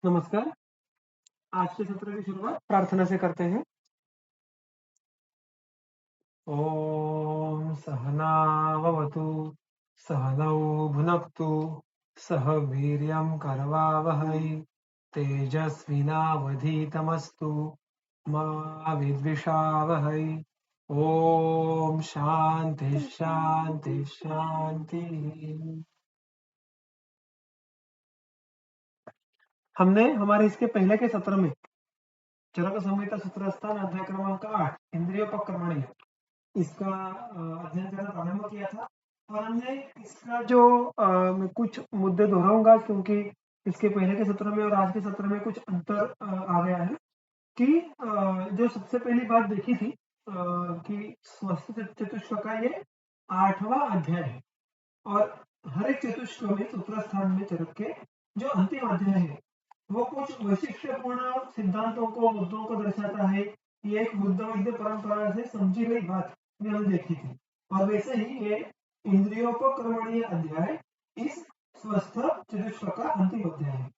नमस्कार। आज के सत्र की शुरुआत प्रार्थना से करते हैं। ओम सहनाववतु सहनौ भुनक्तु सह वीर्यं करवावहै तेजस्विनावधीतमस्तु मा विद्विषावहै। ओम शांति शांति शांति। हमने हमारे इसके पहले के सत्र में चरक संहिता सूत्र स्थान अध्याय क्रमांक 8 इंद्रियोपक्रमणीय इसका अध्ययन करना प्रारंभ किया था और हमने इसका जो मैं कुछ मुद्दे दोहराऊंगा क्योंकि इसके पहले के सत्र में और आज के सत्र में कुछ अंतर आ गया है कि जो सबसे पहली बात देखी थी कि स्वस्थ चतुष्क का ये 8वां अध्याय है और हर एक चतुष्क में सूत्र स्थान में चरक के जो अंतिम अध्याय है वो कुछ वैशिष्ट्यपूर्ण सिद्धांतों को मुद्दों को दर्शाता है। ये एक बुद्धविद्य परंपरा से समझी गई बात हमने देखी थी और वैसे ही ये इंद्रियोपक्रमणीय अध्याय इस स्वस्थ चतुष्क का अंतिम अध्याय है।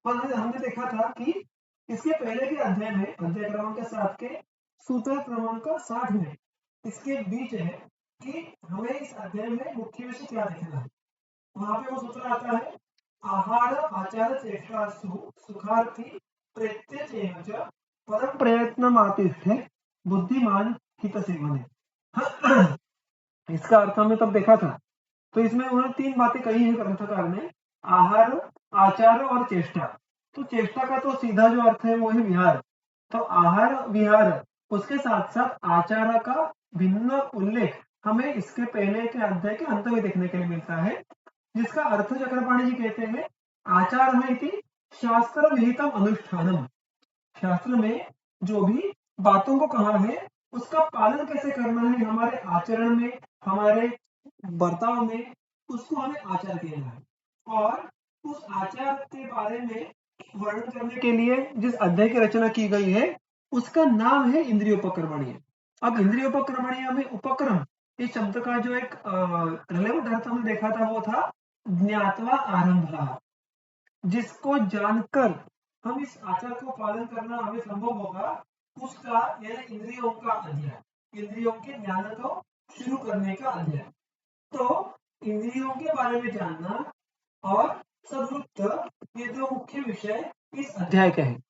और हमने देखा था कि इसके पहले के अध्याय में अध्याय क्रमांक 7 के सूत्र क्रमांक 60 में इसके बीच है कि हमें इस अध्याय में मुख्य विषय क्या देखना है। वहां पे वो सूत्र आता है आहार आचार चेष्टा सुखार्थी प्रत्यचेन च परम प्रयत्नमातिष्ठे बुद्धिमान हित सेवने। इसका अर्थ हमने तब देखा था। तो इसमें उन्होंने 3 बातें कही है ग्रंथकार ने, आहार आचार और चेष्टा। तो चेष्टा का तो सीधा जो अर्थ है वो है विहार। तो आहार विहार उसके साथ साथ आचार का भिन्न उल्लेख हमें इसके पहले के अध्याय के अंत में देखने के लिए मिलता है, जिसका अर्थ चक्रपाणी जी कहते हैं आचार में शास्त्र विहितम अनुष्ठानम। शास्त्र में जो भी बातों को कहा है उसका पालन कैसे करना है हमारे आचरण में, हमारे बर्ताव में, उसको हमें आचार कहना है। और उस आचार के बारे में वर्णन करने के लिए जिस अध्याय की रचना की गई है उसका नाम है इंद्रियोपक्रमणीय। अब इंद्रियोपक्रमणीय में उपक्रम इस शब्द का जो एक रिलेवेंट अर्थ हमने देखा था वो था ज्ञातवा आरंभ, जिसको जानकर हम इस आचार को पालन करना हमें संभव होगा उसका यानी इंद्रियों का अध्ययन, इंद्रियों के ज्ञान को शुरू करने का अध्ययन। तो इंद्रियों के बारे में जानना और सद्वृत्त ये दो मुख्य विषय इस अध्याय के हैं।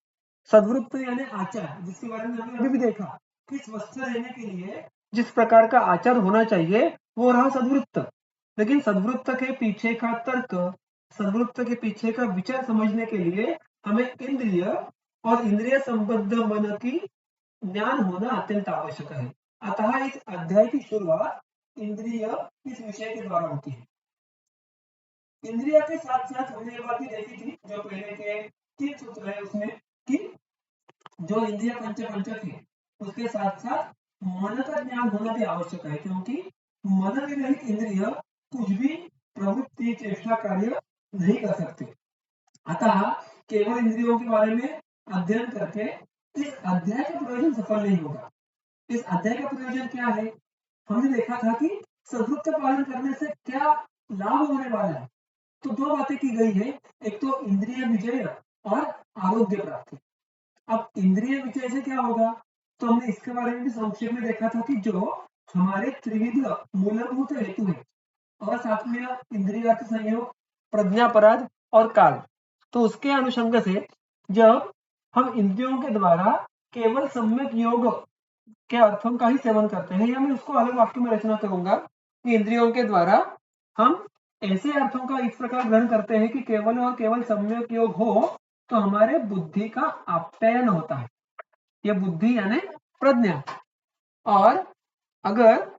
सद्वृत्त यानी आचार, जिसके बारे में हमने अभी भी देखा कि स्वस्थ रहने के लिए जिस प्रकार का आचार होना चाहिए वो रहा सद्वृत्त। लेकिन सद्वृत्त के पीछे का तर्क, सद्वृत्त के पीछे का विचार समझने के लिए हमें इंद्रिय और इंद्रिय संबद्ध मन की ज्ञान होना अत्यंत आवश्यक है। अतः इस अध्याय की शुरुआत इंद्रिय इस विषय के द्वारा होती है। इंद्रिय के साथ साथ हमने ये बात भी देखी थी जो पहले के 3 सूत्र है उसमें कि जो इंद्रिय पंचक है उसके साथ साथ मन का ज्ञान होना भी आवश्यक है, क्योंकि मन विरहित इंद्रिय कुछ भी प्रवृत्ति चेष्टा कार्य नहीं कर सकते। अतः केवल इंद्रियों के बारे में अध्ययन करके इस अध्याय का प्रयोजन सफल नहीं होगा। इस अध्याय का प्रयोजन क्या है? हमने देखा था कि सद्वृत्त पालन करने से क्या लाभ होने वाला है। तो 2 बातें की गई है, एक तो इंद्रिय विजय और आरोग्य प्राप्ति। अब इंद्रिय विजय से क्या होगा तो हमने इसके बारे में भी संक्षेप में देखा था कि जो हमारे त्रिविध मूलभूत हेतु है और साथ में इंद्रिय अर्थ संयोग, प्रज्ञापराध और काल, तो उसके अनुषंग से जब हम इंद्रियों के द्वारा केवल सम्यक योग के अर्थों का ही सेवन करते हैं, या मैं उसको अलग वाक्य में रचना करूंगा कि इंद्रियों के द्वारा हम ऐसे अर्थों का इस प्रकार ग्रहण करते हैं कि केवल और केवल सम्यक योग हो तो हमारे बुद्धि का आप्यायन होता है। यह बुद्धि यानी प्रज्ञा। और अगर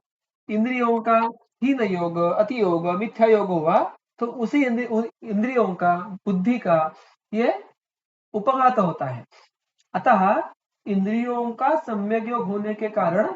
इंद्रियों का हीन योग, अति योग, मिथ्या योग हुआ तो उसी इंद्रियों का, बुद्धि का ये उपघात होता है। अतः इंद्रियों का सम्यक योग होने के कारण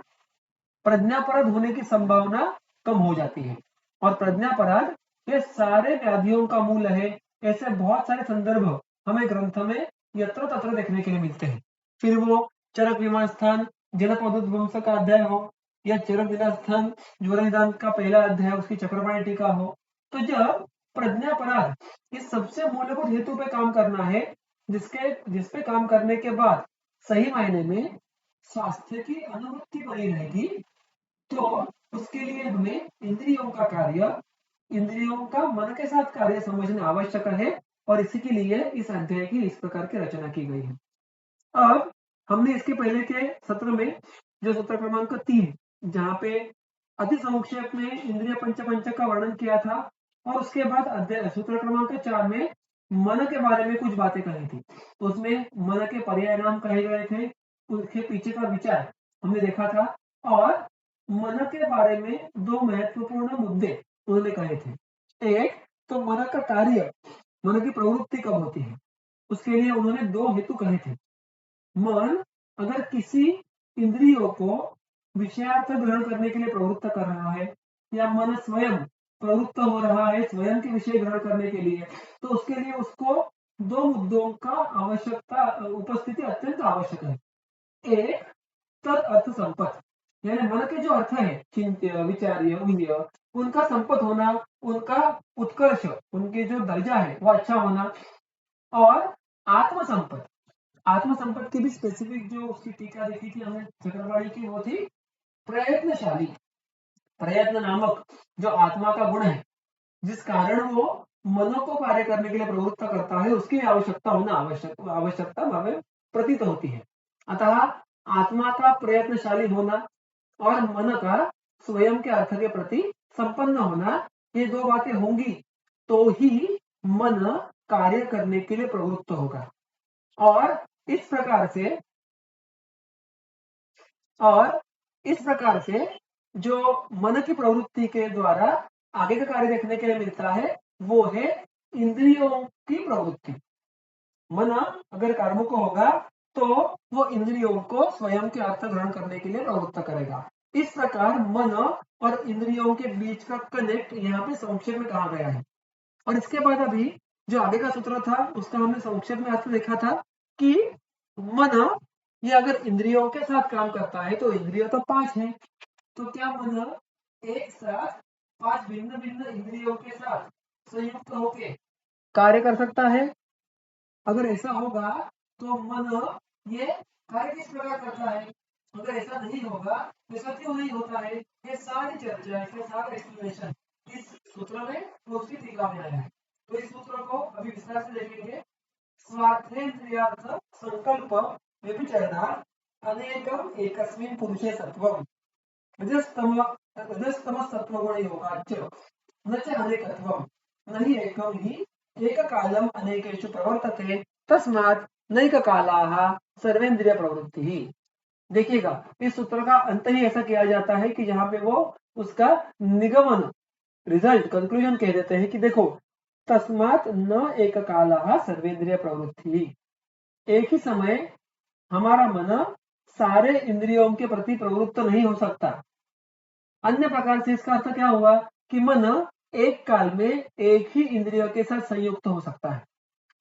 प्रज्ञापराध होने की संभावना कम हो जाती है। और प्रज्ञापराध ये सारे व्याधियों का मूल है। ऐसे बहुत सारे संदर्भ हमें ग्रंथ में यत्र तत्र देखने के लिए मिलते हैं। फिर वो चरक विमास्थान जनपदोध्वंस का अध्याय हो या चरक विनास्थान ज्वर निदान का पहला अध्याय उसकी चक्रपाणी टीका हो, तो जब प्रज्ञापराध इस सबसे मूलभूत हेतु पे काम करना है जिसपे काम करने के बाद सही मायने में स्वास्थ्य की अनुभूति बनी रहेगी, तो उसके लिए हमें इंद्रियों का कार्य, इंद्रियों का मन के साथ कार्य समझना आवश्यक है, और इसी के लिए इस अध्याय की इस प्रकार की रचना की गई है। अब हमने इसके पहले के सत्र में जो सत्र क्रमांक 3, जहाँ पे अति संक्षेप में इंद्रिय पंचक का वर्णन किया था, और उसके बाद अध्याय सूत्र क्रमांक 4 में मन के बारे में कुछ बातें कही थी। उसमें मन के पर्याय नाम कहे गए थे, उसके पीछे का विचार हमने देखा था, और मन के बारे में दो महत्वपूर्ण मुद्दे उन्होंने कहे थे। एक तो मन का कार्य, मन की प्रवृत्ति कब होती है, उसके लिए उन्होंने दो हेतु कहे थे। मन अगर किसी इंद्रियों को विषयार्थ ग्रहण करने के लिए प्रवृत्त कर रहा है, या मन स्वयं प्रवृत्त हो रहा है स्वयं के विषय ग्रहण करने के लिए, तो उसके लिए उसको दो मुद्दों का आवश्यकता उपस्थिति अत्यंत आवश्यक है। एक तद अर्थ संपत्त, यानी मन के जो अर्थ है, चिंत्य, विचार्य, उन्य, उनका संपत्त होना, उनका उत्कर्ष, उनके जो दर्जा है वो अच्छा होना, और आत्म संपत्त। आत्म संपत्त की भी स्पेसिफिक जो उसकी टीका देखी थी हमने चक्रवाणी की, वो थी प्रयत्नशाली। प्रयत्न नामक जो आत्मा का गुण है, जिस कारण वो मनो को कार्य करने के लिए प्रवृत्त करता है, उसकी आवश्यकता होना आवश्यकता हमें प्रतीत होती है। अतः आत्मा का प्रयत्नशाली होना और मन का स्वयं के अर्थ के प्रति संपन्न होना, ये दो बातें होंगी तो ही मन कार्य करने के लिए प्रवृत्त होगा। और इस प्रकार से जो मन की प्रवृत्ति के द्वारा आगे का कार्य देखने के लिए मिलता है, वो है इंद्रियों की प्रवृत्ति। मन अगर कर्मक होगा तो वो इंद्रियों को स्वयं के अर्थ ग्रहण करने के लिए प्रवृत्त करेगा। इस प्रकार मन और इंद्रियों के बीच का कनेक्ट यहाँ पे संक्षेप में कहा गया है। और इसके बाद अभी जो आगे का सूत्र था उसका हमने संक्षेप में अर्थ देखा था कि मन ये अगर इंद्रियों के साथ काम करता है, तो इंद्रिय तो 5 है, तो क्या मन एक साथ 5 भिन्न भिन्न इंद्रियों के साथ संयुक्त होकर कार्य कर सकता है? अगर ऐसा होगा तो मन ये कार्य किस प्रकार करता है? अगर ऐसा नहीं होगा, ऐसा क्यों नहीं होता है? ये सारी चर्चा, इसका सारा एक्सप्लेनेशन इस सूत्र में और उसकी टीका में आया है। तो इस सूत्र को अभी विस्तार से देखेंगे। स्वार्थेन्द्रियार्थ संकल्प व्यभिचारात् अनेकम एकस्मिन् पुरुषे सत्वम् रजस्तम सत्वगुणयोगाच्च न च अनेकत्वम् न हि एकं हि एककालम् अनेकेषु प्रवर्तते तस्मात् नैककालाः सर्वेन्द्रिय प्रवृत्तिः। देखिएगा, इस सूत्र का अंत ही ऐसा किया जाता है कि यहाँ पे वो उसका निगमन, रिजल्ट, कंक्लूजन कह देते हैं कि देखो, तस्मात् न एककालाः सर्वेन्द्रिय प्रवृत्तिः, एक ही समय हमारा मन सारे इंद्रियों के प्रति प्रवृत्त नहीं हो सकता। अन्य प्रकार से इसका अर्थ क्या हुआ कि मन एक काल में एक ही इंद्रियों के साथ संयुक्त हो सकता है।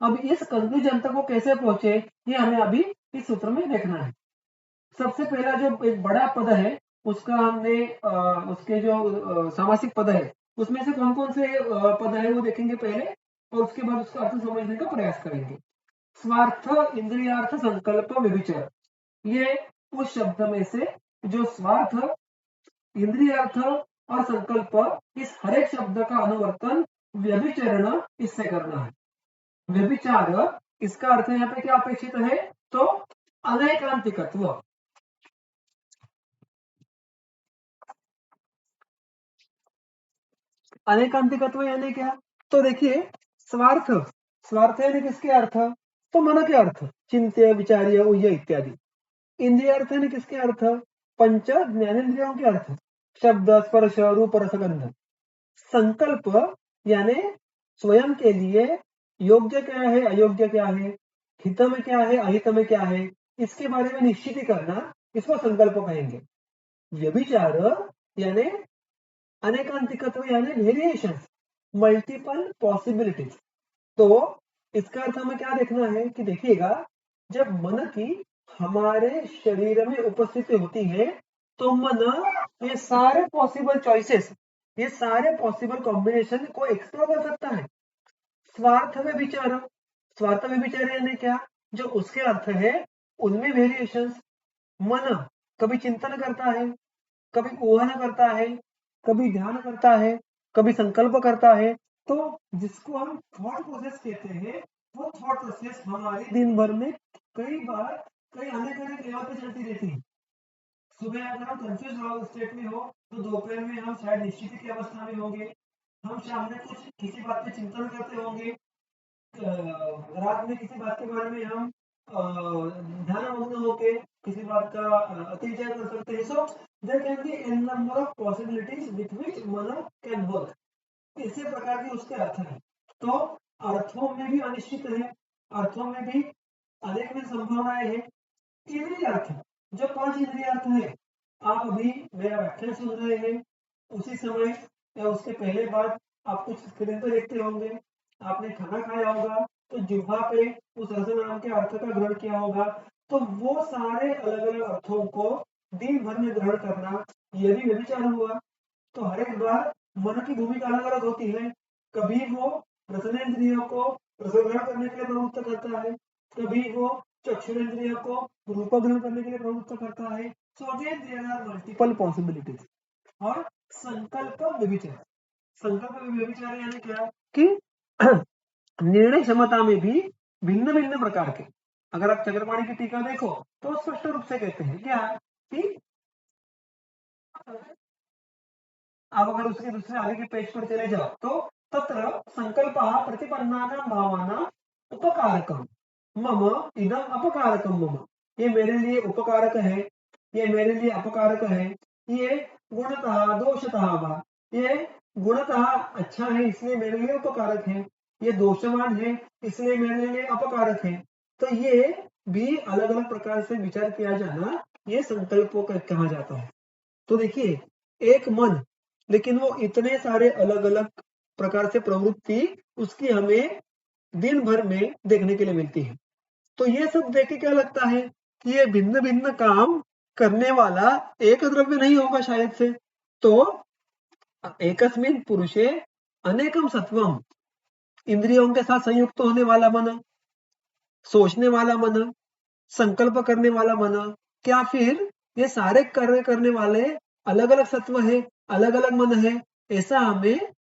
अब इस कंक्लूजन तक वो कैसे पहुंचे, ये हमें अभी इस सूत्र में देखना है। सबसे पहला जो एक बड़ा पद है, उसका हमने उसके जो सामासिक पद है, उसमें से कौन कौन से पद है वो देखेंगे पहले, और उसके बाद उसका अर्थ समझने का प्रयास करेंगे। स्वार्थ इंद्रियार्थ संकल्प व्यभिचार, ये उस शब्द में से जो स्वार्थ, इंद्रियार्थ और संकल्प, इस हर एक शब्द का अनुवर्तन व्यभिचरण इससे करना है। व्यभिचार, इसका अर्थ यहाँ पे क्या अपेक्षित है, तो अनैकांतिकत्व। अनैकांतिकत्व यानी क्या? तो देखिए, स्वार्थ, स्वार्थ यानी किसके अर्थ, तो मन के अर्थ, चिंत्य, विचार्य, उह्य इत्यादि। इंद्रिय अर्थ यानी किसके अर्थ, पंच ज्ञानेन्द्रियों के अर्थ, शब्द, स्पर्श, रूप, रसगंध। संकल्प यानी स्वयं के लिए योग्य क्या है, अयोग्य क्या है, हित में क्या है, अहित में क्या है, इसके बारे में निश्चित करना, इसको संकल्प कहेंगे। व्यभिचार यानी अनेकांतिकत्व यानी वेरिएशन, मल्टीपल पॉसिबिलिटीज। तो इसका अर्थ हमें क्या देखना है कि देखिएगा, जब मन की हमारे शरीर में उपस्थिति होती है, तो मन ये सारे पॉसिबल चॉइसेस, ये सारे पॉसिबल कॉम्बिनेशन को एक्सप्लोर कर सकता है। स्वार्थ में विचार, स्वार्थ व्यभिचार यानी क्या, जो उसके अर्थ है उनमें वेरिएशन। मन कभी चिंतन करता है, कभी ऊहन करता है, कभी ध्यान करता है, कभी संकल्प करता है। तो जिसको हम थॉट प्रोसेस कहते हैं, वो थॉट प्रोसेस हमारे दिन भर में कई बार कई अनेक अनेक लेवल पे चलती रहती है। सुबह अगर हम कंफ्यूज स्टेट में हो तो दोपहर में हम शायद निश्चित की अवस्था में होंगे। हम शाम में कुछ किसी बात पे चिंतन करते होंगे, रात में किसी बात के बारे में हम ध्यानमग्न होके किसी बात का अतिविचार कर सकते हैं। So there can be an number of possibilities with which man can work. इसी प्रकार के उसके अर्थ हैं। तो अर्थों में भी अनिश्चित है, अर्थों में भी अनेक में संभावनाएं हैं। इंद्रिय अर्थ, जो 5 इंद्रिय अर्थ है, आप अभी मेरा व्याख्यान सुन रहे हैं, उसी समय या उसके पहले बाद आप कुछ स्क्रीन पर देखते होंगे, आपने खाना खाया होगा तो जिह्वा पे उस रस नाम के अर्थ का ग्रहण किया होगा। तो वो सारे अलग अलग अर्थों को दिन भर में ग्रहण करना, यह भी व्यभिचार हुआ। तो हर एक बार मन की भूमिका अलग अलग होती है। कभी वो रसनेन्द्रियों को रसग्रहण करने के लिए प्रवृत्त करता है, कभी वो चक्षुरेंद्रिय को रूप ग्रहण करने के लिए प्रवृत्त करता है। So again there are multiple possibilities. और संकल्प व्यभिचार, संकल्प व्यभिचार यानी क्या कि निर्णय क्षमता में भी भिन्न भिन्न प्रकार के, अगर आप चक्रपाणी की टीका देखो तो स्पष्ट रूप से कहते हैं क्या कि आप अगर उसके दूसरे आगे के पेज पर चले जाओ तो तत्र संकल्पः प्रतिपन्नानां भावानां उपकारकम् मम इदम अपकारकम मम, ये मेरे लिए उपकारक है, ये मेरे लिए अपकारक है। ये गुणतः दोषतः वा, ये गुणतः अच्छा है इसलिए मेरे लिए उपकारक है, ये दोषवान है इसलिए मेरे लिए अपकारक है। तो ये भी अलग अलग प्रकार से विचार किया जाना, ये संकल्पों का कहा जाता है। तो देखिए, एक मन, लेकिन वो इतने सारे अलग अलग प्रकार से प्रवृत्ति उसकी हमें दिन भर में देखने के लिए मिलती है। तो ये सब देख के क्या लगता है कि ये भिन्न भिन्न काम करने वाला एक द्रव्य नहीं होगा शायद से। तो एकस्मिन् पुरुषे अनेकम सत्वम, इंद्रियों के साथ संयुक्त होने वाला मन, सोचने वाला मन, संकल्प करने वाला मन, क्या फिर ये सारे कार्य करने वाले अलग अलग सत्व है, अलग अलग मन है, ऐसा हमें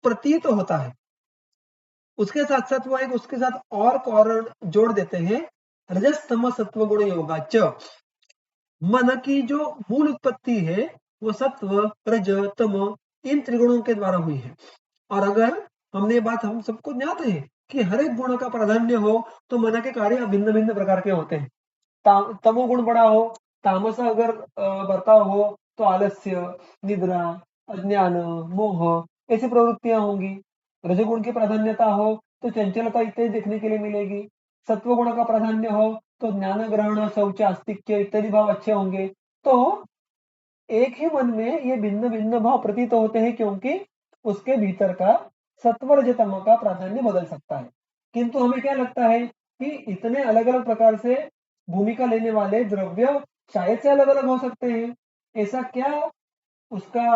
प्रतीत होता है। उसके साथ साथ वो एक उसके साथ और कारण जोड़ देते हैं, रजस तम सत्व गुण योगा च। मन की जो मूल उत्पत्ति है वो सत्व रज तम इन त्रिगुणों के द्वारा हुई है। और अगर हमने बात हम सबको ज्ञात है कि हर एक गुण का प्राधान्य हो तो मन के कार्य भिन्न भिन्न प्रकार के होते हैं। तमोगुण बड़ा हो, तामस अगर बर्ताव हो तो आलस्य, निद्रा, अज्ञान, मोह ऐसी प्रवृत्तियां होंगी। रजोगुण की प्राधान्यता हो तो चंचलता इत्यादि देखने के लिए मिलेगी। सत्व गुण का प्राधान्य हो तो ज्ञान ग्रहण, शौच, आस्तिक्य इत्यादि भाव अच्छे होंगे। तो एक ही मन में ये भिन्न भिन्न भाव प्रतीत होते हैं, क्योंकि उसके भीतर का सत्व रजतम का प्राधान्य बदल सकता है। किंतु हमें क्या लगता है कि इतने अलग अलग प्रकार से भूमिका लेने वाले द्रव्य शायद से अलग अलग हो सकते हैं। ऐसा क्या उसका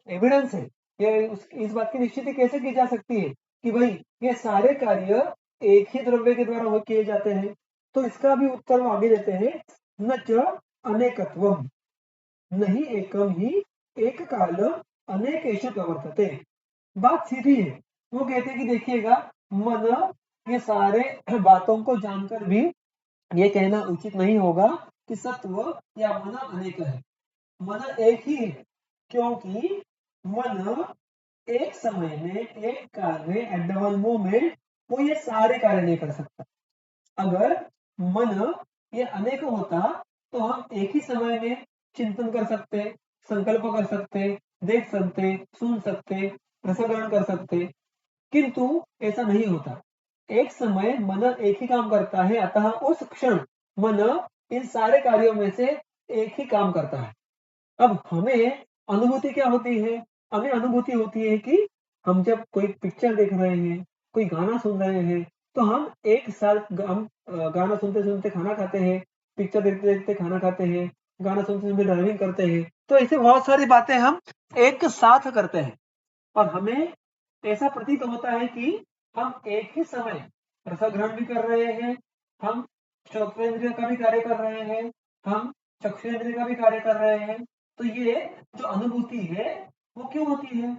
एविडेंस है, ये इस बात की निश्चिति कैसे की जा सकती है कि भाई ये सारे कार्य एक ही द्रव्य के द्वारा किए जाते हैं। तो इसका भी उत्तर वो आगे देते हैं, न च अनेकत्वम, नहीं एकम ही एक काल अनेकेषु प्रवर्तते। बात सीधी है। वो कहते हैं कि देखिएगा, मन ये सारे बातों को जानकर भी ये कहना उचित नहीं होगा कि सत्व या मन अनेक है। मन एक ही है, क्योंकि मन एक समय में एक काल में एट द वन मोमेंट वो ये सारे कार्य नहीं कर सकता। अगर मन ये अनेक होता तो हम एक ही समय में चिंतन कर सकते, संकल्प कर सकते, देख सकते, सुन सकते, रसग्रहण कर सकते, किंतु ऐसा नहीं होता। एक समय मन एक ही काम करता है, अतः उस क्षण मन इन सारे कार्यों में से एक ही काम करता है। अब हमें अनुभूति क्या होती है? हमें अनुभूति होती है कि हम जब कोई पिक्चर देख रहे हैं, कोई गाना सुन रहे हैं, तो हम एक साथ हम गाना सुनते सुनते खाना खाते हैं, पिक्चर देखते देखते खाना खाते हैं, गाना सुनते सुनते ड्राइविंग करते हैं। तो ऐसे बहुत सारी बातें हम एक साथ करते हैं और हमें ऐसा प्रतीत होता है कि हम एक ही समय रसग्रहण भी कर रहे हैं, हम श्रोत्रेंद्रिय का भी कार्य कर रहे हैं, हम चक्षुरेंद्रिय का भी कार्य कर रहे हैं। तो ये जो अनुभूति है वो क्यों होती है?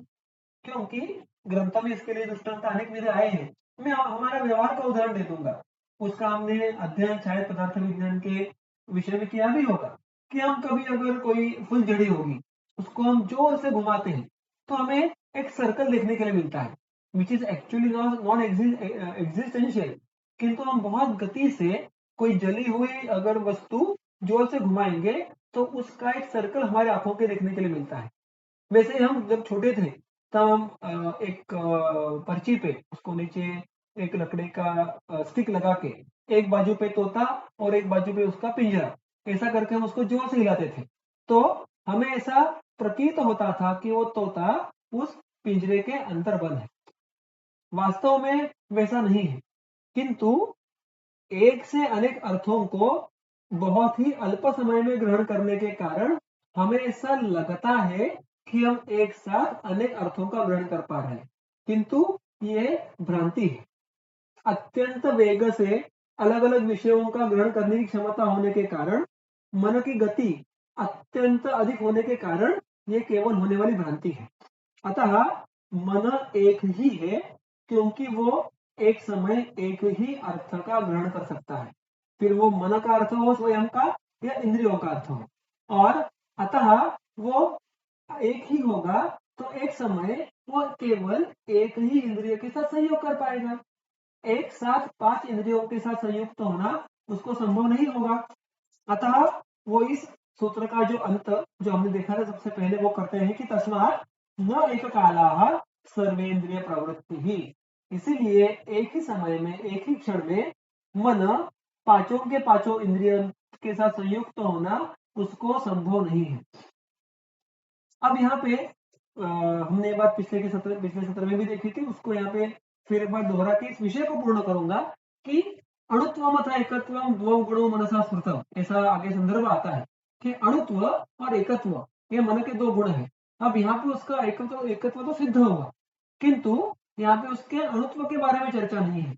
क्योंकि ग्रंथों में इसके लिए दृष्टांत अनेक विधि आए हैं। मैं हमारा व्यवहार का उदाहरण दे दूंगा। उसका हमने अध्ययन शायद पदार्थ विज्ञान के विषय में किया भी होगा कि हम कभी अगर कोई फुलझड़ी होगी, उसको हम जोर से घुमाते हैं तो हमें एक सर्कल देखने के लिए मिलता है, which is actually non existential. किंतु हम बहुत गति से कोई जली हुई अगर वस्तु जोर से घुमाएंगे तो उसका एक सर्कल हमारे आंखों के देखने के लिए मिलता है। वैसे हम जब छोटे थे तब हम एक पर्ची पे उसको नीचे एक लकड़ी का स्टिक लगा के एक बाजू पे तोता और एक बाजू पे उसका पिंजरा, ऐसा करके हम उसको जोर से हिलाते थे। तो हमें ऐसा प्रतीत होता था कि वो तोता उस पिंजरे के अंदर बंद है। वास्तव में वैसा नहीं है, किंतु एक से अनेक अर्थों को बहुत ही अल्प समय में ग्रहण करने के कारण हमें ऐसा लगता है कि हम एक साथ अनेक अर्थों का ग्रहण कर पा रहे हैं, किंतु ये भ्रांति है। अत्यंत वेग से अलग अलग विषयों का ग्रहण करने की क्षमता होने के कारण, मन की गति अत्यंत अधिक होने के कारण ये केवल होने वाली भ्रांति है। अतः मन एक ही है, क्योंकि वो एक समय एक ही अर्थ का ग्रहण कर सकता है, फिर वो मन का अर्थ हो स्वयं का या इंद्रियों का अर्थ हो। और अतः वो एक ही होगा तो एक समय वो केवल एक ही इंद्रिय के साथ संयोग कर पाएगा। एक साथ 5 इंद्रियों के साथ संयुक्त होना उसको संभव नहीं होगा। अतः वो इस सूत्र का जो अंत जो हमने देखा था सबसे पहले वो करते हैं कि तस्मात् न एक काला सर्वेंद्रिय प्रवृत्ति ही। इसीलिए एक ही समय में एक ही क्षण में मन पांचों के पांचों इंद्रियों के साथ संयुक्त होना उसको संभव नहीं है। अब यहाँ पे हमने एक बात पिछले सत्र में भी देखी थी, उसको यहाँ पे फिर एक बार दोहरा के इस विषय को पूर्ण करूंगा कि अणुत्वम अथा एकत्वम द्वौ गुणों मनसा स्मृतम, ऐसा आगे संदर्भ आता है कि अणुत्व और एकत्व ये मन के दो गुण है। अब यहाँ पे उसका एकत्व तो सिद्ध होगा, किंतु यहाँ पे उसके अणुत्व के बारे में चर्चा नहीं है।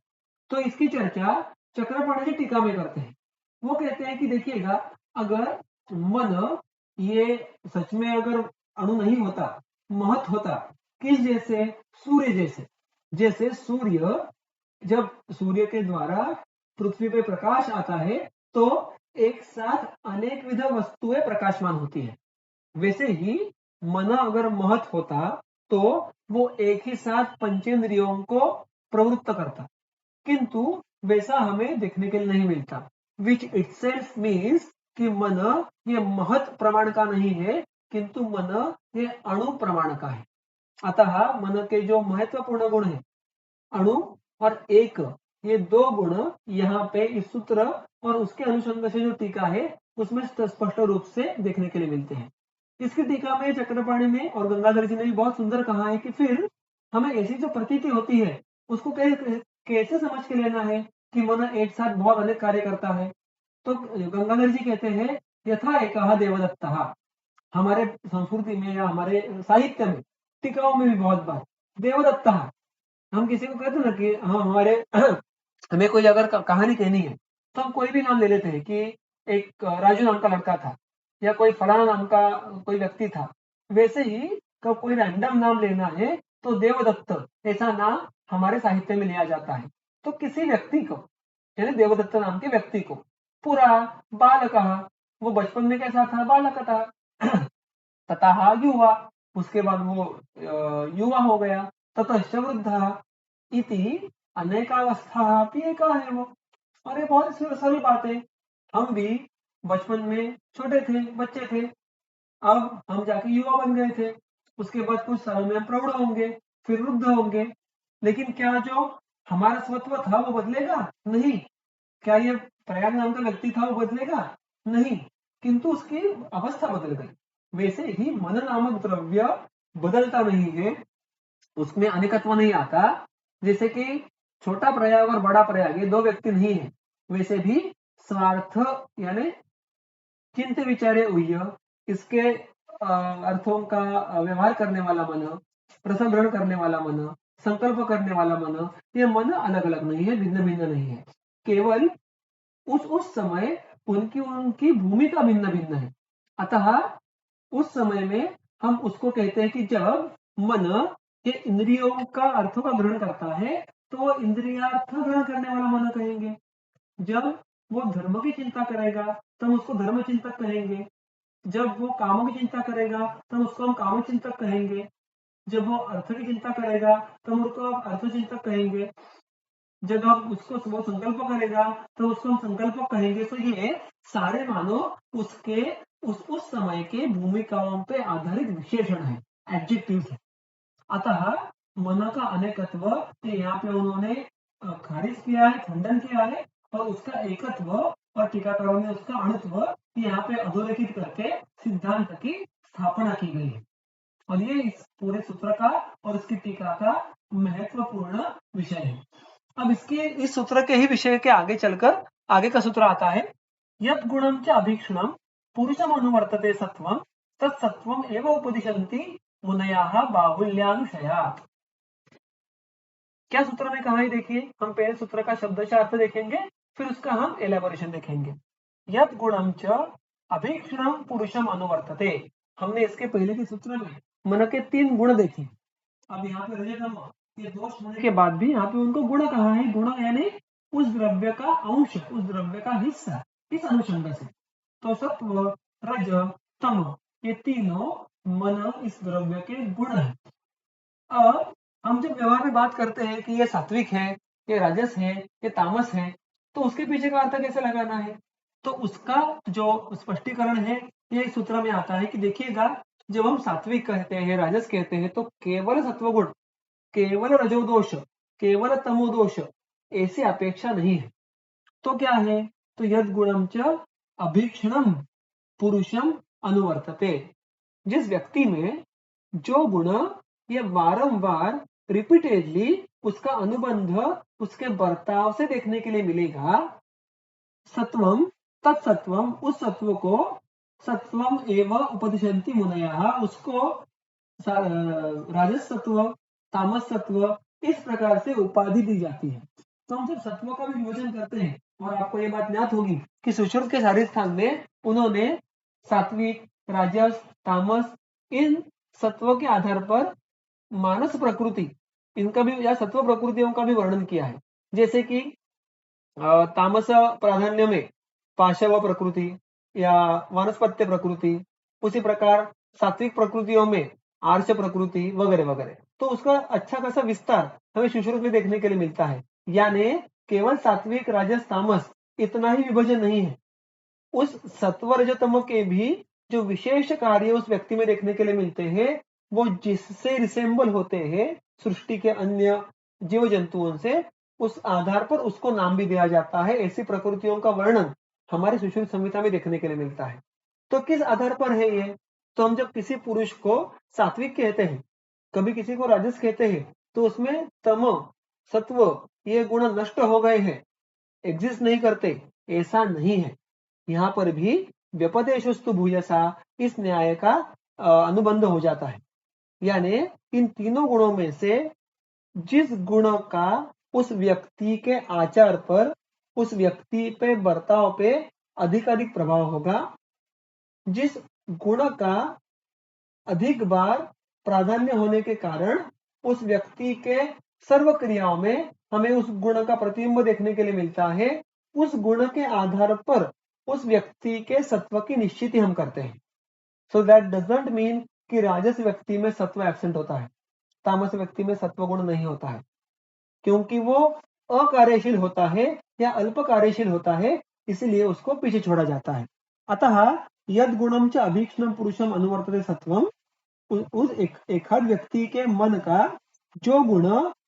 तो इसकी चर्चा चक्रपाणी जी टीका में करते हैं। वो कहते हैं कि देखिएगा, अगर मन ये सच में अगर अणु नहीं होता, महत होता, किस जैसे? सूर्य जैसे। जैसे सूर्य, जब सूर्य के द्वारा पृथ्वी पे प्रकाश आता है तो एक साथ अनेक विध वस्तुएं प्रकाशमान होती है। वैसे ही मन अगर महत होता तो वो एक ही साथ पंचेंद्रियों को प्रवृत्त करता, किंतु वैसा हमें देखने के लिए नहीं मिलता। विच इटसेल्फ मीन्स कि मन ये महत प्रमाण का नहीं है, किंतु मन ये अणु प्रमाण का है। अतः मन के जो महत्वपूर्ण गुण है अणु और एक, ये दो गुण यहाँ पे इस सूत्र और उसके अनुसंग से जो टीका है उसमें स्पष्ट रूप से देखने के लिए मिलते हैं। इसकी टीका में चक्रपाणी में और गंगाधर जी ने भी बहुत सुंदर कहा है कि फिर हमें ऐसी जो प्रतीति होती है उसको कैसे समझ के लेना है कि मन एक साथ बहुत अनेक कार्य करता है। तो गंगाधर जी कहते हैं, यथा एक देवदत्ता, हमारे संस्कृति में या हमारे साहित्य में टीकाओं में भी बहुत बार देवदत्ता, हम किसी को कहते हैं ना कि हाँ हमारे हमें कोई अगर कहानी कहनी है तो हम कोई भी नाम ले लेते हैं कि एक राजू नाम का लड़का था या कोई फलाना नाम का कोई व्यक्ति था। वैसे ही कब कोई रैंडम नाम लेना है तो देवदत्त ऐसा नाम हमारे साहित्य में लिया जाता है। तो किसी व्यक्ति को, यानी देवदत्त नाम के व्यक्ति को, पूरा बालक, वो बचपन में कैसा था? बालक था। तथा युवा, उसके बाद वो युवा हो गया। ततश्च वृद्ध इति अनेकावस्था अपि एका है वो। और ये बहुत सरल बात है। हम भी बचपन में छोटे थे, बच्चे थे, अब हम जाके युवा बन गए थे, उसके बाद कुछ सालों में हम प्रौढ़ होंगे, फिर वृद्ध होंगे। लेकिन क्या जो हमारा स्वत्व था वो बदलेगा? नहीं। क्या ये प्रयाग नाम का व्यक्ति था वो बदलेगा? नहीं, किंतु उसकी अवस्था बदल गई। वैसे ही मन नामक द्रव्य बदलता नहीं है, उसमें अनेकत्व नहीं आता। जैसे कि छोटा प्रयाग और बड़ा प्रयाग ये दो व्यक्ति नहीं है, वैसे भी स्वार्थ यानी चिंत विचारे उय्य, इसके अर्थों का व्यवहार करने वाला मन, रस ग्रहण करने वाला मन, संकल्प करने वाला मन, ये मन अलग अलग नहीं है, भिन्न भिन्न नहीं है, केवल उस समय उनकी उनकी भूमिका भिन्न भिन्न है। अतः उस समय में हम उसको कहते हैं कि जब मन ये इंद्रियों का अर्थों का ग्रहण करता है तो वो इंद्रियार्थ ग्रहण करने वाला मन कहेंगे। जब वो धर्म की चिंता करेगा तो हम उसको धर्म चिंतक कहेंगे। जब वो काम की चिंता करेगा तो उसको हम काम चिंतक कहेंगे। जब वो अर्थ की चिंता करेगा तो हम उसको अर्थ चिंतक कहेंगे। जब आप उसको वो संकल्प करेगा तो उसको हम संकल्प कहेंगे। तो ये सारे मानो उसके उस समय के भूमिकाओं पे आधारित विशेषण है, एडजेक्टिव्स है। अतः मन का अनेकत्व यहाँ पे उन्होंने खारिज किया है, खंडन किया है, और उसका एकत्व और टीकाकारों ने उसका अणुत्व यहाँ पे अधोरेखित करके सिद्धांत की स्थापना की गई है। और ये इस पूरे सूत्र का और इसकी टीका का महत्वपूर्ण विषय है। अब इसके इस सूत्र के ही विषय के आगे चलकर आगे का सूत्र आता है, यत् गुणं च अभीक्ष्णं पुरुषम अनुवर्तते सत्वं तत्सत्वम एव उपदिशन्ति मुनयाः बाहुल्यानुशयात्। क्या सूत्र में कहा है देखिए, हम पहले सूत्र का शब्दशः अर्थ देखेंगे, फिर उसका हम एलेबोरेशन देखेंगे। यत् गुणं च अभीक्ष्णं पुरुषम अनुवर्तते, हमने इसके पहले के सूत्र में मन के 3 गुण देखे। अब यहाँ पे रजतम ये दोष होने के बाद भी यहाँ पे उनको गुण कहा है। गुण यानी उस द्रव्य का अंश, उस द्रव्य का हिस्सा, इस अनुषंग से। तो सत्व, रज, तम ये तीनों मन इस द्रव्य के गुण है। अब हम जब व्यवहार में बात करते हैं कि ये सात्विक है, ये राजस है, ये तामस है, तो उसके पीछे का अर्थ कैसे लगाना है? तो उसका जो स्पष्टीकरण है ये सूत्र में आता है कि देखिएगा, जब हम सात्विक कहते हैं, राजस कहते हैं, तो केवल सत्वगुण, केवल रजोदोष, केवल तमोदोष ऐसी अपेक्षा नहीं है। तो क्या है? तो यद गुणम च अभीक्षणम पुरुषम अनुवर्तते, जिस व्यक्ति में जो गुण ये वारंवार रिपीटेडली उसका अनुबंध उसके बर्ताव से देखने के लिए मिलेगा, सत्वम तत्सत्वम, उस सत्व को सत्वम एवं उपदिशन्ति मुनयः, उसको राजस सत्व, तामस सत्व इस प्रकार से उपाधि दी जाती है। तो हम जब सत्वों का भी विभाजन करते हैं, और आपको ये बात ज्ञात होगी कि सुश्रुत के सारे स्थान में उन्होंने सात्विक, राजस, तामस इन सत्वों के आधार पर मानस प्रकृति इनका भी या सत्व प्रकृतियों का भी वर्णन किया है। जैसे कि तामस प्राधान्य में पाशव प्रकृति या वानस्पत्य प्रकृति, उसी प्रकार सात्विक प्रकृतियों में आर्ष प्रकृति वगैरह वगैरह। तो उसका अच्छा खासा विस्तार हमें सुश्रुत में देखने के लिए मिलता है। यानी केवल सात्विक, राजस, तामस इतना ही विभाजन नहीं है, उस सत्व रजतम के भी जो विशेष कार्य उस व्यक्ति में देखने के लिए मिलते हैं, वो जिससे रिसेंबल होते हैं सृष्टि के अन्य जीव जंतुओं से, उस आधार पर उसको नाम भी दिया जाता है। ऐसी प्रकृतियों का वर्णन हमारे सुश्रुत संहिता में देखने के लिए मिलता है। तो किस आधार पर है ये? तो हम जब किसी पुरुष को सात्विक कहते हैं, कभी किसी को राजस कहते हैं, तो उसमें तम, सत्व ये गुण नष्ट हो गए हैं, एग्जिस्ट नहीं करते, ऐसा नहीं है। यहाँ पर भी व्यपदेशस्तु भूयसा इस न्याय का अनुबंध हो जाता है। यानी इन तीनों गुणों में से जिस गुण का उस व्यक्ति के आचार पर, उस व्यक्ति पे बर्ताव पे अधिक प्रभाव होगा, जिस गुण का अधिक बार प्राधान्य होने के कारण उस व्यक्ति के सर्व क्रियाओं में हमें उस गुण का प्रतिबिंब देखने के लिए मिलता है, उस गुण के आधार पर उस व्यक्ति के सत्व की निश्चिति हम करते हैं। सो दैट डजंट मीन कि राजस व्यक्ति में सत्व एब्सेंट होता है, तामस व्यक्ति में सत्व गुण नहीं होता है, क्योंकि वो अकार्यशील होता है या अल्प कार्यशील होता है, इसलिए उसको पीछे छोड़ा जाता है। अतः यद गुणम च अभीक्ष्णम पुरुषम अनुवर्तते सत्वम, उस एकाध व्यक्ति के मन का जो गुण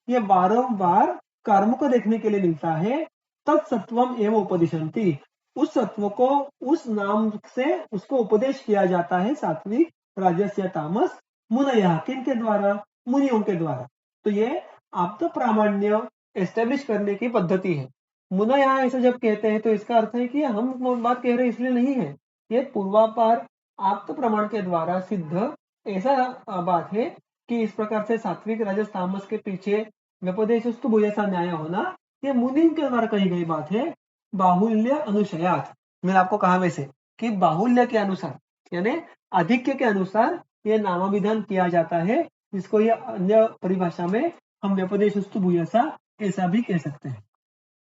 ये बारंबार कर्म को देखने के लिए मिलता है, तत्सत्वम एवं उपदिशन्ति, उस सत्व को उस नाम से उसको उपदेश किया जाता है, सात्विक, राजस या तामस, मुनयः किनके द्वारा? मुनियों के द्वारा। तो ये आप्त प्रामाण्य एस्टेब्लिश करने की पद्धति है। मुनयः ऐसा जब कहते हैं तो इसका अर्थ है कि हम बात कह रहे हैं इसलिए नहीं है, ये पूर्वापार आप्त प्रमाण के द्वारा सिद्ध ऐसा बात है कि इस प्रकार से सात्विक राजस तामस के पीछे व्यपदेशस्तु भूयसा न्याय होना, ये मुनि के द्वारा कही गई बात है। बाहुल्य अनुशयात, मैंने आपको कहा वैसे कि बाहुल्य के अनुसार यानी आधिक्य के अनुसार ये नामाभिधान किया जाता है, जिसको ये अन्य परिभाषा में हम व्यपदेशस्तु भूयसा ऐसा भी कह सकते हैं।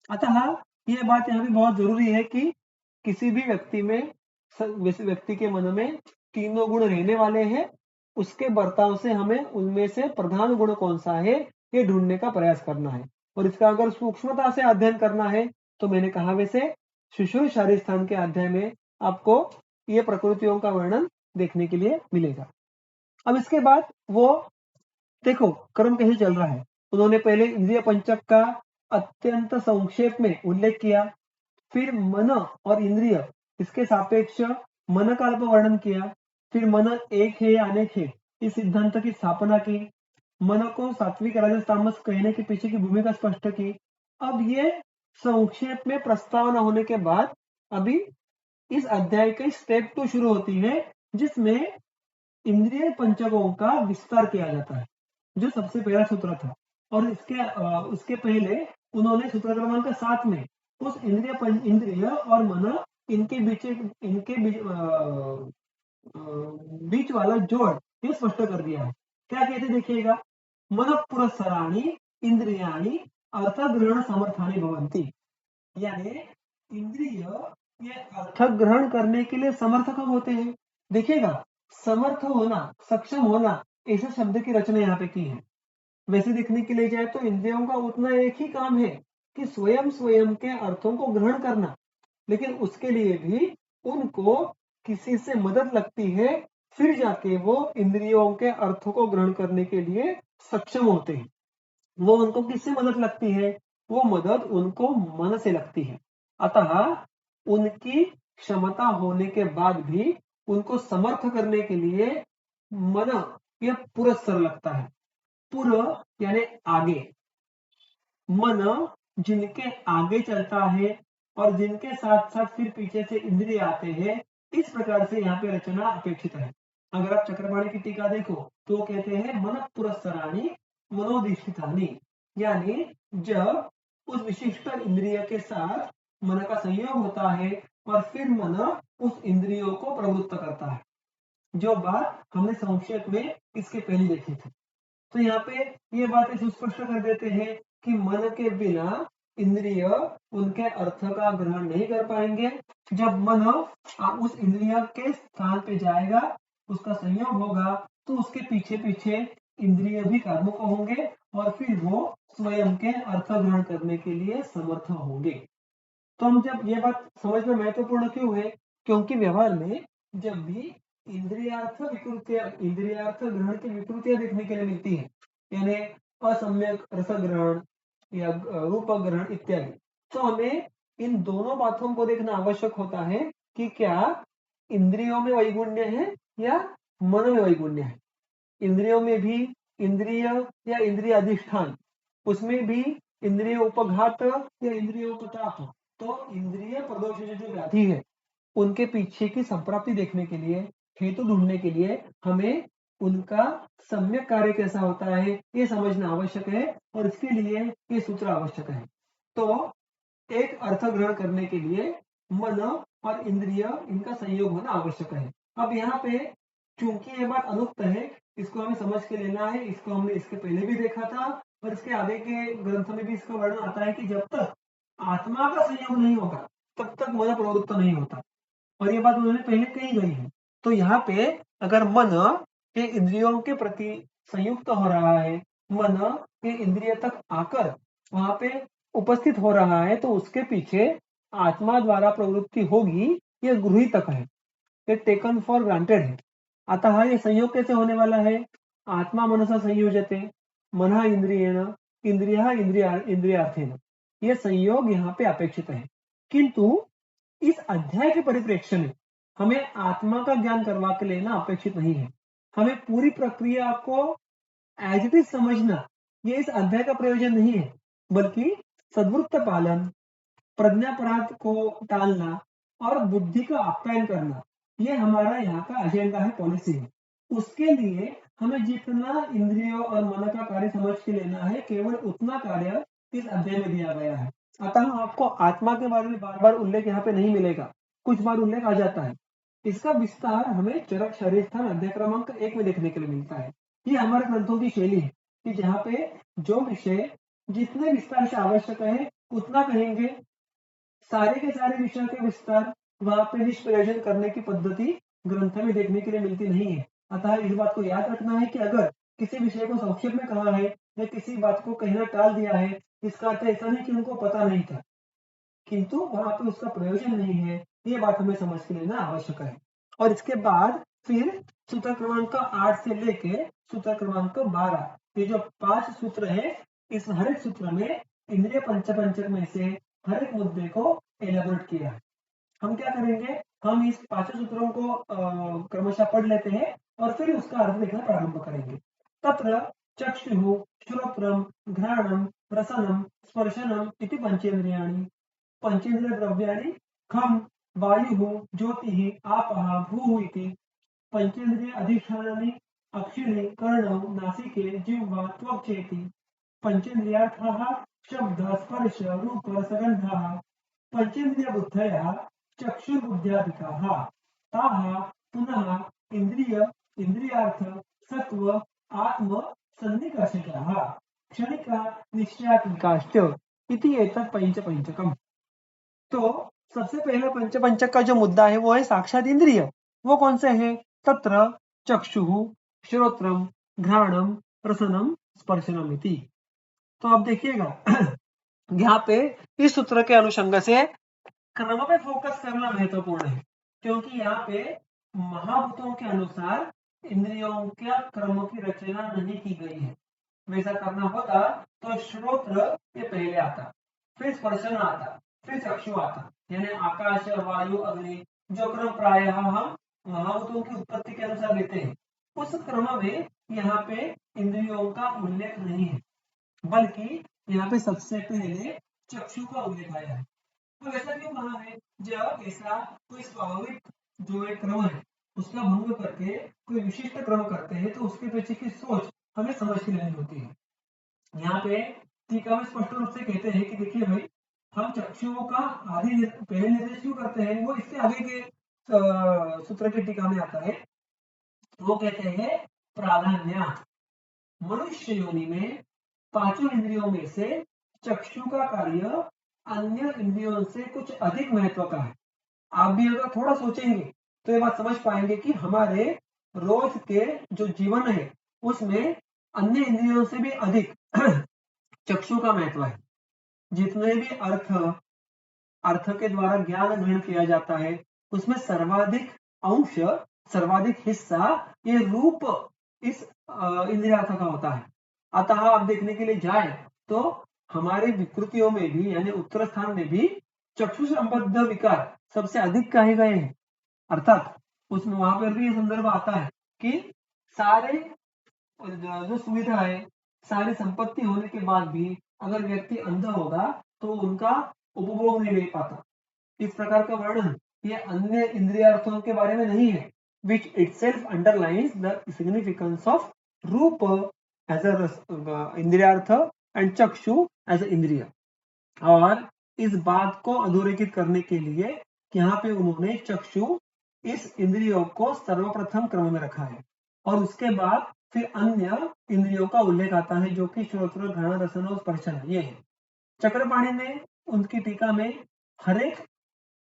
अतः ये बात यहाँ भी बहुत जरूरी है कि किसी भी व्यक्ति में व्यक्ति के मन में तीनों गुण रहने वाले हैं, उसके बर्ताव से हमें उनमें से प्रधान गुण कौन सा है ये ढूंढने का प्रयास करना है। और इसका अगर सूक्ष्मता से अध्ययन करना है तो मैंने कहा वैसे शुश्रूषादि स्थान के अध्याय में आपको ये प्रकृतियों का वर्णन देखने के लिए मिलेगा। अब इसके बाद वो देखो क्रम कैसे चल रहा है। उन्होंने पहले इंद्रिय पंचक का अत्यंत संक्षेप में उल्लेख किया, फिर मन और इंद्रिय इसके सापेक्ष मन का अल्प वर्णन किया, फिर मन एक है या अनेक है इस सिद्धांत की स्थापना की, मन को सात्विक राजस तामस कहने के पीछे की भूमिका स्पष्ट की। अब ये संक्षेप में प्रस्तावना होने के बाद अभी इस अध्याय के स्टेप 2 शुरू होती है, जिसमें इंद्रिय पंचकों का विस्तार किया जाता है, जो सबसे पहला सूत्र था। और उसके पहले उन्होंने सूत्र क्रमांक 7 में उस इंद्रिय और मन इनके बीच वाला जोड़ ये स्पष्ट कर दिया है। क्या कहते देखिएगा, मन पुरस्सराणि इंद्रियाणि अर्थग्रहण समर्थानि भवन्ति, यानी इंद्रिय ये अर्थ ग्रहण करने के लिए समर्थ कब होते हैं। देखिएगा, समर्थ होना, सक्षम होना, ऐसे शब्द की रचना यहाँ पे की है। वैसे देखने के लिए जाए तो इंद्रियों का उतना एक ही काम है कि स्वयं स्वयं के अर्थों को ग्रहण करना, लेकिन उसके लिए भी उनको किसी से मदद लगती है, फिर जाके वो इंद्रियों के अर्थों को ग्रहण करने के लिए सक्षम होते हैं। वो उनको किससे मदद लगती है, वो मदद उनको मन से लगती है। अतः उनकी क्षमता होने के बाद भी उनको समर्थ करने के लिए मन यह पुरस्सर लगता है। पुर यानी आगे, मन जिनके आगे चलता है और जिनके साथ साथ फिर पीछे से इंद्रिय आते हैं, इस प्रकार से यहाँ पे रचना अपेक्षित है। अगर आप चक्रपाणी की टीका देखो तो कहते हैं मन पुरस्सराणि मनोधिष्ठितानि, यानी जब उस विशिष्ट इंद्रिय के साथ मन का संयोग होता है और फिर मन उस इंद्रियों को प्रवृत्त करता है, जो बात हमने संक्षेप में इसके पहले देखी थी। तो यहाँ पे ये बात सुस्पष्ट कर देते हैं कि मन के बिना इंद्रिय उनके अर्थ का ग्रहण नहीं कर पाएंगे। जब मन उस इंद्रिय के स्थान पे जाएगा, उसका संयोग होगा, तो उसके पीछे पीछे इंद्रिय भी कार्मुक होंगे और फिर वो स्वयं के अर्थ ग्रहण करने के लिए समर्थ होंगे। तो हम जब ये बात समझना महत्वपूर्ण क्यों है, क्योंकि व्यवहार में जब भी इंद्रियार्थ ग्रहण की विकृतियां देखने के लिए मिलती है, यानी असम्यक रस ग्रहण या रूप ग्रहण इत्यादि, तो हमें इन दोनों बातों को देखना आवश्यक होता है कि क्या इंद्रियों में वैगुण्य है या मन में वैगुण्य है। इंद्रियों में भी इंद्रिय या इंद्रिय अधिष्ठान, उसमें भी इंद्रिय उपघात या इंद्रिय उपताप, तो इंद्रिय प्रदोष जो व्याधि है उनके पीछे की संप्राप्ति देखने के लिए, हेतु ढूंढने के लिए हमें उनका सम्यक कार्य कैसा होता है ये समझना आवश्यक है, और इसके लिए ये सूत्र आवश्यक है। तो एक अर्थ ग्रहण करने के लिए मन और इंद्रिय इनका संयोग होना आवश्यक है। अब यहाँ पे चूंकि ये बात अनुक्त है, इसको हमें समझ के लेना है। इसको हमने इसके पहले भी देखा था और इसके आगे के ग्रंथ में भी इसका वर्णन आता है कि जब तक आत्मा का संयोग नहीं होगा तब तक मन प्रवृत्त नहीं होता, और ये बात उन्होंने पहले कही गई है। तो यहाँ पे अगर मन के इंद्रियों के प्रति संयुक्त हो रहा है, मन के इंद्रिय तक आकर वहां पे उपस्थित हो रहा है, तो उसके पीछे आत्मा द्वारा प्रवृत्ति होगी, ये गृहीतक है, ये टेकन फॉर ग्रांटेड है। अतः ये संयोग कैसे होने वाला है, आत्मा मनसा संयोजते मन इंद्रियेण इंद्रियार्थेन, ये संयोग यहाँ पे अपेक्षित है। किंतु इस अध्याय के परिप्रेक्ष्य में हमें आत्मा का ज्ञान करवा के लेना अपेक्षित नहीं है। हमें पूरी प्रक्रिया को एज इट इज समझना, ये इस अध्याय का प्रयोजन नहीं है, बल्कि सद्वृत्त पालन, प्रज्ञापराध को टालना और बुद्धि का आप्यायन करना, ये हमारा यहाँ का एजेंडा है, पॉलिसी है। उसके लिए हमें जितना इंद्रियों और मन का कार्य समझ के लेना है, केवल उतना कार्य इस अध्याय में दिया गया है। अतः आपको आत्मा के बारे में बार बार उल्लेख यहाँ पे नहीं मिलेगा, कुछ बार उल्लेख आ जाता है। इसका विस्तार हमें चरक शरीर स्थान अध्याय क्रमांक 1 में देखने के लिए मिलता है। ये हमारे ग्रंथों की शैली है कि जहाँ पे जो विषय जितने विस्तार से आवश्यक है उतना कहेंगे। सारे के सारे विषयों के विस्तार वहां पे निष्प्रयोजन करने की पद्धति ग्रंथ में देखने के लिए मिलती नहीं है। अतः इस बात को याद रखना है कि अगर किसी विषय को संक्षेप में कहा है या किसी बात को कहना टाल दिया है, इसका अर्थ ऐसा नहीं कि उनको पता नहीं था, किंतु वहां पे उसका प्रयोजन नहीं है। ये बात हमें समझ के लेना आवश्यक है। और इसके बाद फिर सूत्र क्रमांक 8 से लेके सूत्र क्रमांक 12, ये जो 5 सूत्र है, इस हर एक सूत्र में इंद्रिय पंचक में से हर एक मुद्दे को एलेबोरेट किया है। हम क्या करेंगे, हम इस 5 सूत्रों को क्रमशः पढ़ लेते हैं और फिर उसका अर्थ देखना प्रारंभ करेंगे। तत्र चक्षुः श्रोत्रम घ्राणम रसनम स्पर्शनम इति पंचेन्द्रियाणि, पंचेन्द्रिय द्रव्याणि खम वायुः ज्योतिः आपः भूः इति, पंचेन्द्रिय अधिष्ठानानि अक्षिणे कर्णौ नासिके जिह्वा त्वक्चेति, पंचेन्द्रियार्थाः शब्द स्पर्श रूप रसगन्धाः, पंचेन्द्रिय बुद्धयः चक्षुर्बुद्ध्यादिकाः, ताः पुनः इंद्रिय इंद्रियार्थ सत्व आत्म सन्निकर्षकाः क्षणिका निश्चयात्मिकाश्च इति एतत् पंचकम्। तो सबसे पहले पंचक का जो मुद्दा है वो है साक्षात इंद्रिय। वो कौन से हैं? तत्र चक्षु श्रोत्रम घ्राणम रसनम स्पर्शनम इति। तो अब देखिएगा यहाँ पे इस सूत्र के अनुषंग से क्रम पे फोकस करना महत्वपूर्ण है, क्योंकि यहाँ पे महाभूतों के अनुसार इंद्रियों के क्रम की रचना नहीं की गई है। वैसा करना होता तो श्रोत्र ये पहले आता, फिर स्पर्शन आता, फिर चक्षु आता, यानी आकाश वायु अग्नि, जो क्रम प्रायः हम महाभूतों की उत्पत्ति के अनुसार लेते हैं, उस क्रम में यहाँ पे इंद्रियों का उल्लेख नहीं है, बल्कि यहाँ पे सबसे पहले चक्षु का उल्लेख आया है। तो ऐसा क्यों कहा है? जब ऐसा कोई स्वाभाविक जो एक क्रम है उसका भंग करके कोई विशिष्ट क्रम करते हैं तो उसके पीछे की सोच हमें समझ के लेनी होती है। यहाँ पे टीका में स्पष्ट रूप से कहते हैं कि देखिए भाई, हम चक्षुओं का आदि पहले निर्देश क्यों करते हैं, वो इससे आगे के सूत्र की टीका में आता है। वो कहते हैं प्राधान्य, मनुष्य योनि में पांचों इंद्रियों में से चक्षु का कार्य अन्य इंद्रियों से कुछ अधिक महत्व का है। आप भी अगर थोड़ा सोचेंगे तो ये बात समझ पाएंगे कि हमारे रोज के जो जीवन है उसमें अन्य इंद्रियों से भी अधिक चक्षु का महत्व है। जितने भी अर्थ के द्वारा ज्ञान ग्रहण किया जाता है उसमें सर्वाधिक अंश, सर्वाधिक हिस्सा ये रूप इस इंद्रियार्थ का होता है। अतः आप देखने के लिए जाए तो हमारे विकृतियों में भी यानी उत्तर स्थान में भी चक्षु संबद्ध विकार सबसे अधिक कहे गए हैं। अर्थात उसमें वहां पर भी ये संदर्भ आता है कि सारे जो सुविधा है, सारी संपत्ति होने के बाद भी अगर व्यक्ति अंधा होगा तो उनका उपभोग नहीं ले पाता। इस प्रकार का वर्णन ये अन्य इंद्रियार्थों के बारे में नहीं है, which itself underlines the significance of रूप as a इंद्रियार्थ and चक्षु as a इंद्रिय। और इस बात को अधोरेखित करने के लिए यहाँ पे उन्होंने चक्षु इस इंद्रियों को सर्वप्रथम क्रम में रखा है और उसके बाद फिर अन्य इंद्रियों का उल्लेख आता है जो कि श्रोत्र घ्राण रसन और स्पर्शन ये है। चक्रपाणी ने उनकी टीका में हरेक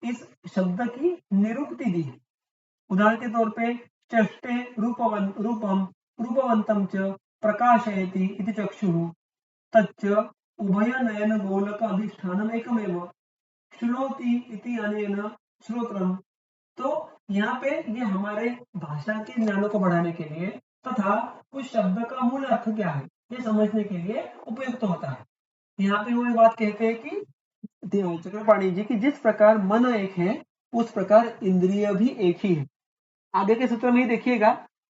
इस शब्द की निरुक्ति दी है। उदाहरण के तौर पे चष्टे रूपम रूपवंतम च प्रकाशयति इति चक्षुः तच्च उभय नयन गोलक अधिष्ठानम एकमेव श्रुणोति इति अनेन श्रोत्रम। तो यहाँ पे ये हमारे भाषा के ज्ञान को बढ़ाने के लिए तथा उस शब्द का मूल अर्थ क्या है ये समझने के लिए उपयुक्त होता है। यहाँ पे वो बात कहते हैं कि चक्रपाणी जी की जिस प्रकार मन एक है उस प्रकार इंद्रिय भी एक ही है। आगे के सूत्र में देखिएगा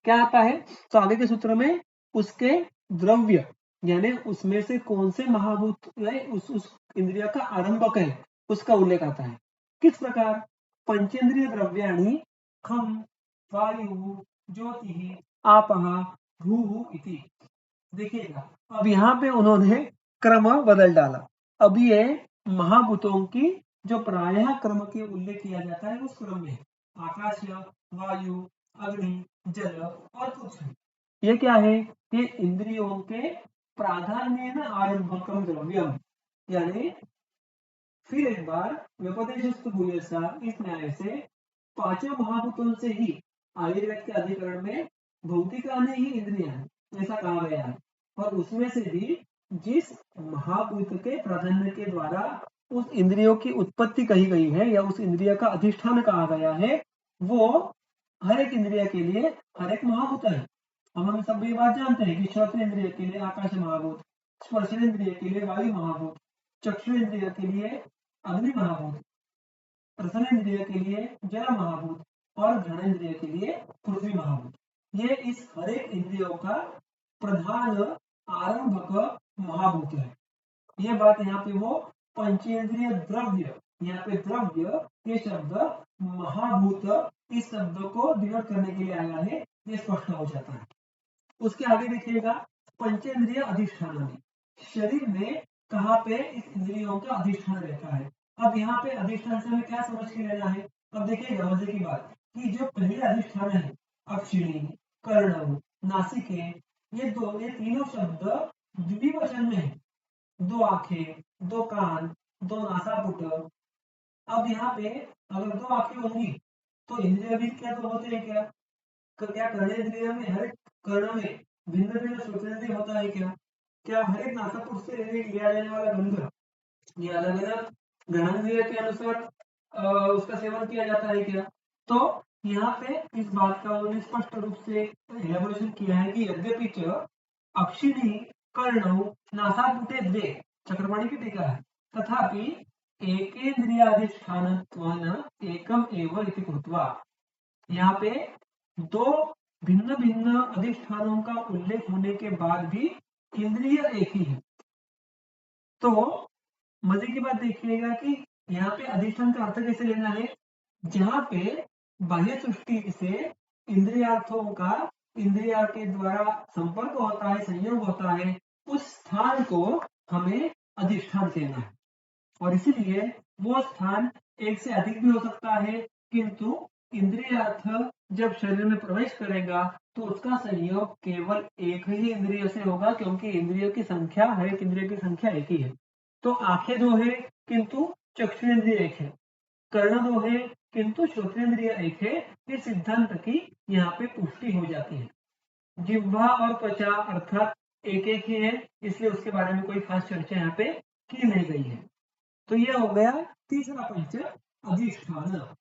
क्या आता है, तो आगे के सूत्र में उसके द्रव्य यानी उसमें से कौन से महाभूत उस इंद्रिय का आरंभक है उसका उल्लेख आता है। किस प्रकार? पंचेंद्रिय द्रव्याणि खम वायु ज्योति आपः भू इति। देखिएगा अब यहाँ पे उन्होंने क्रम बदल डाला। अब ये महाभूतों की जो प्रायः क्रम के उल्लेख किया जाता है उस क्रम में है। आकाश, वायु, अग्नि, जल और पृथ्वी। ये क्या है? ये इंद्रियों के प्राधान्य आरंभकम द्रव्यम, यानी फिर एक बार व्यपदेशस्तु भूयसा इस न्याय से पांचों महाभूतों से ही आयुर्वेद के अधिकरण में भौतिकानि ही इंद्रियां हैं ऐसा कहा गया है। और उसमें से भी जिस महाभूत के प्राधान्य के द्वारा उस इंद्रियों की उत्पत्ति कही गई है या उस इंद्रिय का अधिष्ठान कहा गया है, वो हर एक इंद्रिय के लिए हर एक महाभूत है। हम सब ये बात जानते हैं कि श्रोत्र इंद्रिय के लिए आकाश महाभूत, स्पर्श इंद्रिय के लिए वायु महाभूत, चक्षु इंद्रिय के लिए अग्नि महाभूत, रसन इंद्रिय के लिए जल महाभूत और घ्राण इंद्रिय के लिए पृथ्वी महाभूत। ये इस हर एक इंद्रियों का प्रधान आरंभक महाभूत है। ये बात यहाँ पे वो पंचेंद्रिय द्रव्य, यहाँ पे द्रव्य ये शब्द महाभूत इस शब्द को डिनोट करने के लिए आया है, ये स्पष्ट हो जाता है। उसके आगे देखिएगा पंचेंद्रिय अधिष्ठान में शरीर में कहाँ पे इस इंद्रियों का अधिष्ठान रहता है। अब यहाँ पे अधिष्ठान से हमें क्या समझ के लेना है? अब देखिएगा मजे की बात कि जो पहले अधिष्ठान है अक्षिणी, कर्ण, नासिके, ये तीनों शब्द द्विवचन में है। दो आंखें, दो कान, दो नासापुट। अब यहाँ पे अगर दो आंखें होंगी तो इंद्रिय भी क्या तो होते हैं क्या? क्या कर्णेंद्रिय में हर एक कर्ण में भिन्न भिन्न श्रोतेंद्रिय होता है क्या? क्या हर एक नासापुट से लिया जाने वाला गंध ये अलग अलग घ्राणेंद्रिय के अनुसार उसका सेवन किया जाता है क्या? तो यहाँ पे इस बात का उन्होंने स्पष्ट रूप से एलेबोरेशन किया है कि यद्यपि अक्षिणी कर्णौ नासापुटे द्वे, चक्रपाणी की टीका है, तथापि एकेन्द्रियाधिष्ठानत्वेन एकम एव इति कृत्वा, यहाँ पे दो भिन्न भिन्न अधिष्ठानों का उल्लेख होने के बाद भी इंद्रिय एक ही है। तो मजे की बात देखिएगा कि यहाँ पे अधिष्ठान का अर्थ कैसे लेना है? जहाँ पे बाह्य सृष्टि से इंद्रियार्थों का इंद्रिया के द्वारा संपर्क होता है, संयोग होता है, उस स्थान को हमें अधिष्ठान कहना है। और इसीलिए वो स्थान एक से अधिक भी हो सकता है, किंतु इंद्रियार्थ जब शरीर में प्रवेश करेगा तो उसका संयोग केवल एक ही इंद्रिय से होगा, क्योंकि इंद्रियों की संख्या हर एक इंद्रिय की संख्या एक ही है। तो आंखें दो है किंतु चक्षुरेंद्रिय एक है, कर्ण दो है किंतु श्रोतेंद्रिय एक है। इस सिद्धांत की यहाँ पे पुष्टि हो जाती है। जिह्वा और त्वचा अर्थात एक एक ही है, इसलिए उसके बारे में कोई खास चर्चा यहाँ पे की नहीं गई है। तो ये हो गया तीसरा पंच अधिष्ठान।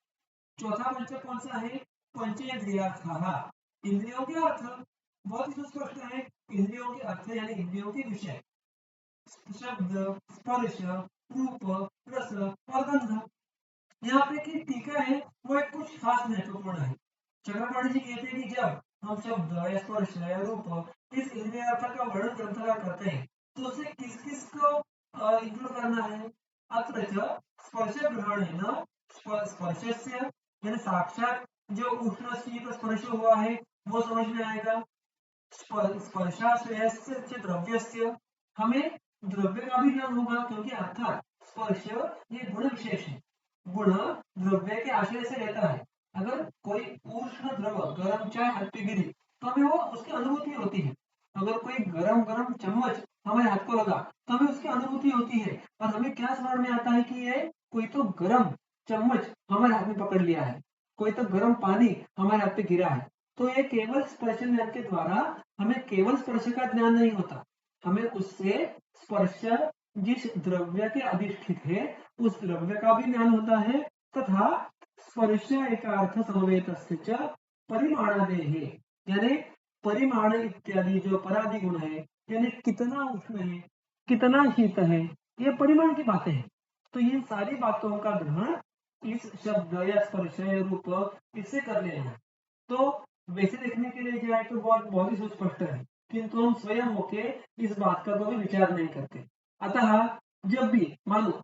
चौथा पंच कौन सा है? पंचेंद्रियार्थाः, इंद्रियों के अर्थ। बहुत ही स्पष्ट है, इंद्रियों के अर्थ यानी इंद्रियों के विषय, शब्द, स्पर्श, रूप, रस और गंध। यहाँ पे की टीका है वो एक कुछ खास महत्वपूर्ण है। चक्रपाणी जी कहते हैं कि जब हम शब्द या स्पर्श या रूप इस इंद्रियार्थ का वर्णन ग्रंथकार करते हैं तो उसे किस किस को इंक्लूड करना है? अत्र स्पर्श ग्रहण है ना, स्पर्शस्य यानी साक्षात जो उष्ण शीत स्पर्श हुआ है वो समझ में आएगा। स्पर्शाश्रयस्य द्रव्यस्य, हमें द्रव्य का भी ज्ञान होगा, क्योंकि अर्थात स्पर्श ये गुण विशेष है। गुण द्रव्य के आश्रय से रहता है। अगर कोई उष्ण द्रव गर्म चाय हाथ पे गिरी तो हमें वो उसकी अनुभूति होती है। अगर कोई गरम गरम चम्मच हमारे हाथ को लगा तो हमें उसकी अनुभूति होती है, और हमें क्या समझ में आता है कि ये कोई तो गरम चम्मच हमारे हाथ में पकड़ लिया है, कोई तो गर्म पानी हमारे हाथ पे गिरा है। तो ये केवल स्पर्श ज्ञान के द्वारा हमें केवल स्पर्श का ज्ञान नहीं होता, हमें उससे स्पर्श जिस द्रव्य के अधिष्ठित है उस द्रव्य का भी ज्ञान होता है, तथा स्पर्श एकार्थ समवेतस्य परिमाणादेः, यानी परिमाण इत्यादि जो परादि गुण है, यानी कितना उष्ण है कितना शीत है, ये परिमाण की बातें हैं। तो इन सारी बातों का ग्रहण इस शब्द या स्पर्श या रूप इससे कर लेना है। तो वैसे देखने के लिए जाए तो बहुत ही सुस्पष्ट है, किंतु हम स्वयं होके इस बात का कोई विचार नहीं करते। अतः जब भी मान लो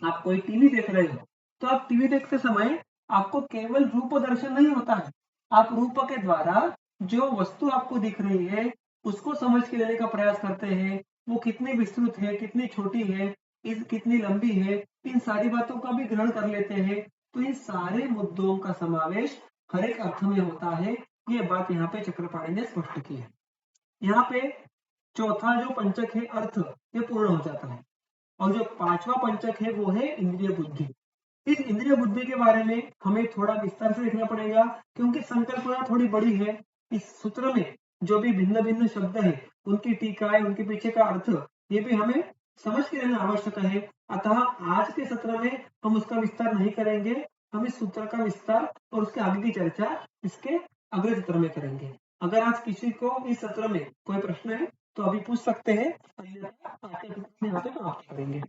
आप कोई टीवी देख रहे हो तो आप टीवी देखते समय आपको केवल रूप दर्शन नहीं होता है, आप रूप के द्वारा जो वस्तु आपको दिख रही है उसको समझ के लेने का प्रयास करते हैं, वो कितनी विस्तृत है, कितनी छोटी है, कितनी लंबी है, इन सारी बातों का भी ग्रहण कर लेते हैं। तो इन सारे मुद्दों का समावेश हर एक अर्थ में होता है। ये बात यहाँ पे चक्रपाणि ने स्पष्ट की है। यहाँ पे चौथा जो पंचक है अर्थ, ये पूर्ण हो जाता है और जो पांचवा पंचक है वो है इंद्रिय बुद्धि। इस इंद्रिय बुद्धि के बारे में हमें थोड़ा विस्तार से देखना पड़ेगा क्योंकि संकल्पना थोड़ी बड़ी है। इस सूत्र में जो भी भिन्न भिन्न शब्द है उनकी टीकाएं, उनके पीछे का अर्थ, ये भी हमें समझ के लेना आवश्यक है। अतः आज के सत्र में हम उसका विस्तार नहीं करेंगे, हम इस सूत्र का विस्तार और उसके आगे की चर्चा इसके अगले सत्र में करेंगे। अगर आज किसी को इस सत्र में कोई प्रश्न है तो अभी पूछ सकते हैं, अन्यथा आज के सत्र में यहाँ पे समाप्त करेंगे।